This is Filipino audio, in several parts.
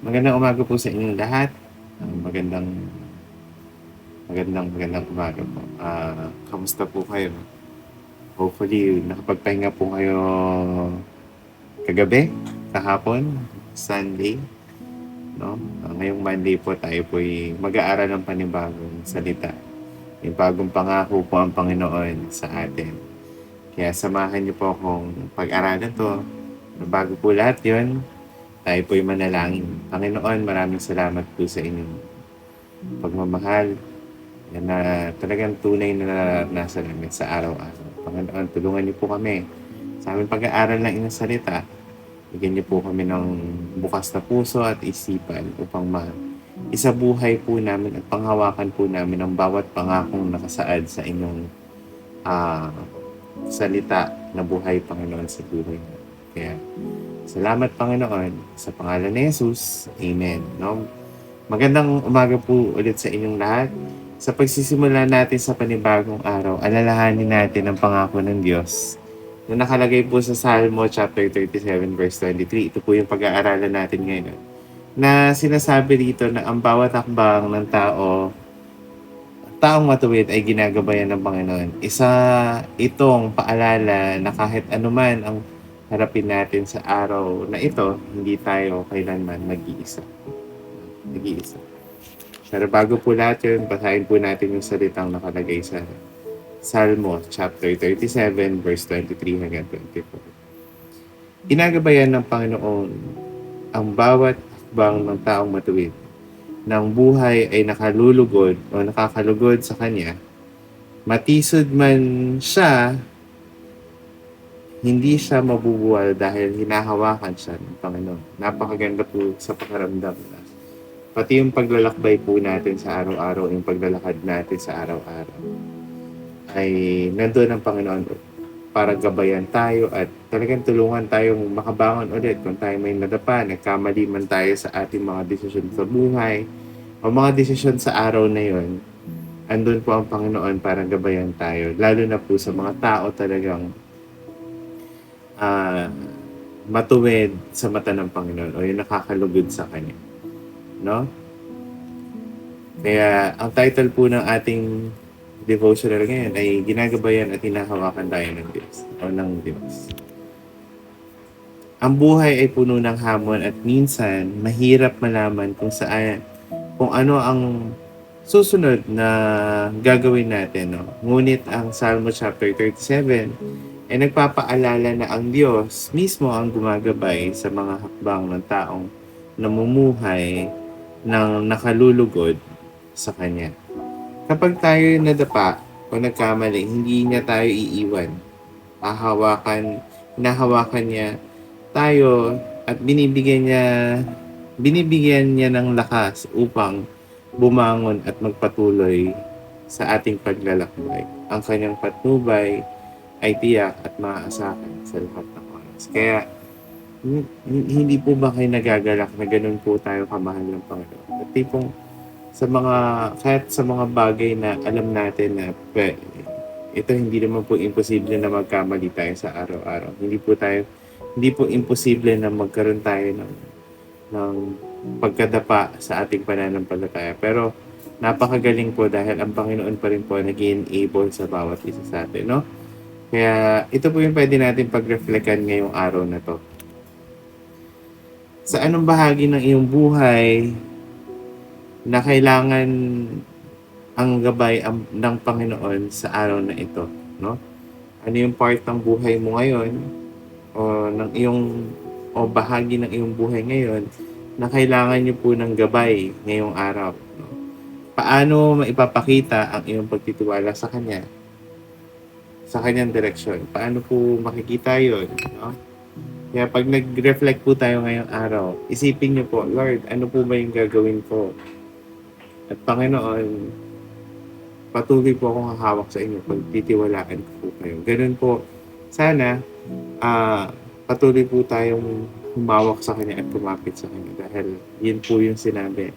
Magandang umaga po sa inyong lahat. Magandang umaga po. Kamusta po kayo? Hopefully, nakapagpahinga po kayo kagabi, kahapon, Sunday, no? Ngayong Monday po tayo po mag-aaral ng panibagong salita. Yung bagong pangako po ang Panginoon sa atin. Kaya samahan niyo po akong pag-aralan to. Bago po lahat yun, tayo po'y manalangin. Panginoon, maraming salamat po sa inyong pagmamahal na talagang tunay na nasa namin sa araw-araw. Panginoon, tulungan niyo po kami sa aming pag-aaral ng inyong salita. Bigyan niyo po kami ng bukas na puso at isipan upang isabuhay po namin at panghawakan po namin ang bawat pangakong nakasaad sa inyong salita na buhay, Panginoon, sa buhay namin. Kaya, salamat, Panginoon, sa pangalan ni Jesus. Amen. No? Magandang umaga po ulit sa inyong lahat. Sa pagsisimula natin sa panibagong araw, alalahanin natin ang pangako ng Diyos na nakalagay po sa Salmo chapter 37 verse 23. Ito po yung pag-aaralan natin ngayon. Na sinasabi dito na ang bawat hakbang ng taong matuwid ay ginagabayan ng Panginoon. Isa itong paalala na kahit anuman ang harapin natin sa araw na ito, hindi tayo kailanman nag-iisa. Pero bago po lahat yun, basahin po natin yung salitang nakalagay sa Salmo chapter 37 verse 23 hanggang 24. Ginagabayan ng Panginoon ang bawat hakbang ng taong matuwid. Nang buhay ay nakalulugod o nakakalugod sa Kanya, matisod man siya, hindi siya mabubuwal dahil hinahawakan siya ng Panginoon. Napakaganda po sa pakiramdam na pati yung paglalakbay po natin sa araw-araw, yung paglalakad natin sa araw-araw, ay nandun ang Panginoon para gabayan tayo at talagang tulungan tayong makabangon ulit kung tayo may nadapa, nagkamali man tayo sa ating mga desisyon sa buhay o mga desisyon sa araw na yon. Andun po ang Panginoon para gabayan tayo, lalo na po sa mga tao talagang matuwid sa mata ng Panginoon o yung nakakalugod sa Kanya. No? Kaya ang title po ng ating devotional ngayon ay ginagabayan at hinahawakan tayo ng Diyos o ng Diyos. Ang buhay ay puno ng hamon at minsan mahirap malaman kung ano ang susunod na gagawin natin. No? Ngunit ang Salmo chapter 37 ay nagpapaalala na ang Diyos mismo ang gumagabay sa mga hakbang ng taong namumuhay ng nakalulugod sa Kanya. Kapag tayo nadapa o nagkamali, hindi niya tayo iiwan. Hinahawakan niya tayo at binibigyan niya ng lakas upang bumangon at magpatuloy sa ating paglalakbay. Ang Kanyang patnubay ay tiyak at maaasahan sa lahat ng oras. Kaya, hindi po ba kayo nagagalak na ganun po tayo kamahal ng Panginoon? At tipong kahit sa mga bagay na alam natin na ito hindi naman po imposible na magkamali tayo sa araw-araw. Hindi po imposible na magkaroon tayo ng pagkadapa sa ating pananampalataya. Pero napakagaling po dahil ang Panginoon pa rin po nag-enable sa bawat isa sa atin, no? Kaya ito po yung pwede natin pag-reflectan ngayong araw na to. Sa anong bahagi ng iyong buhay na kailangan ang gabay ng Panginoon sa araw na ito, no? Ano yung part ng buhay mo ngayon o bahagi ng iyong buhay ngayon na kailangan niyo po ng gabay ngayong araw, no? Paano maipapakita ang iyong pagtitiwala sa Kanya, sa Kanyang direksyon? Paano po makikita 'yon, no? Kaya pag nag-reflect po tayo ngayong araw, isipin niyo po, Lord, ano po ba yung gagawin ko? At Panginoon, patuloy po akong hahawak sa inyo, pagtitiwalaan ko po kayo. Ganun po, sana patuloy po tayong humawak sa Kanya at kumapit sa Kanya dahil yun po yung sinabi.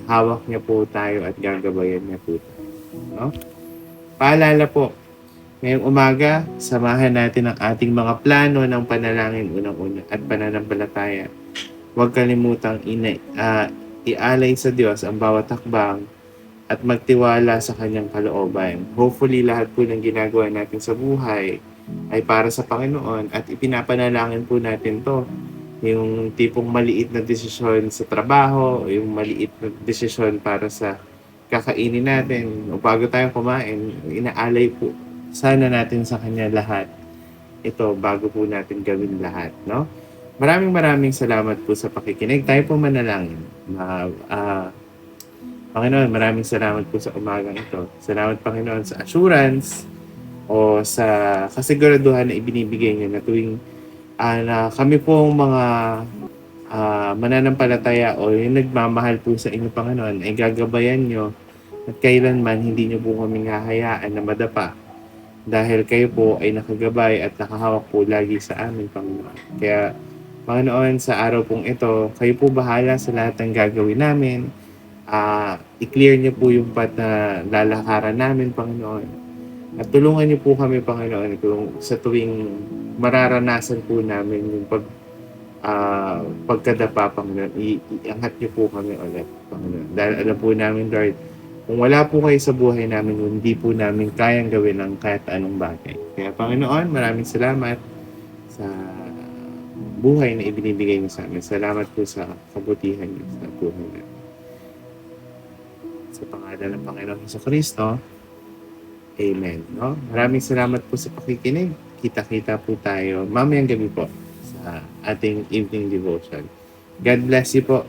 Hawak niya po tayo at gagabayan niya po tayo. No? Paalala po, ngayong umaga, samahan natin ang ating mga plano ng panalangin unang-una at pananampalataya huwag kalimutang ialay sa Diyos ang bawat hakbang at magtiwala sa kanyang kalooban. Hopefully, lahat po ng ginagawa natin sa buhay ay para sa Panginoon at ipinapanalangin po natin to. Yung tipong maliit na desisyon sa trabaho, o yung maliit na desisyon para sa kakainin natin, o bago tayo kumain, inaalay po sana natin sa Kanya lahat. Ito, bago po natin gawin lahat, no? Maraming salamat po sa pakikinig. Tayo po manalangin. Panginoon, maraming salamat po sa umagang ito. Salamat, Panginoon, sa assurance o sa kasiguraduhan na ibinibigay niyo na tuwing na kami po mga mananampalataya o yung nagmamahal po sa inyo, Panginoon, ay gagabayan nyo at kailanman hindi nyo po kami hahayaan na madapa dahil kayo po ay nakagabay at nakahawak po lagi sa amin, Panginoon. Kaya, Panginoon, sa araw pong ito, kayo po bahala sa lahat ng gagawin namin. I-clear niyo po yung path na lalakaran namin, Panginoon. At tulungan niyo po kami, Panginoon, kung sa tuwing mararanasan po namin yung pagkadapa, Panginoon, iangat niyo po kami ulit, Panginoon. Dahil alam po namin, Lord, kung wala po kayo sa buhay namin, hindi po namin kayang gawin ang kahit anong bagay. Kaya, Panginoon, maraming salamat sa buhay na ibinibigay niyo sa amin. Salamat po sa kabutihan niyo sa buhay namin. Sa pangalan ng Panginoong Jesucristo, Amen. No? Maraming salamat po sa pakikinig. Kita-kita po tayo mamayang gabi po sa ating evening devotion. God bless you po.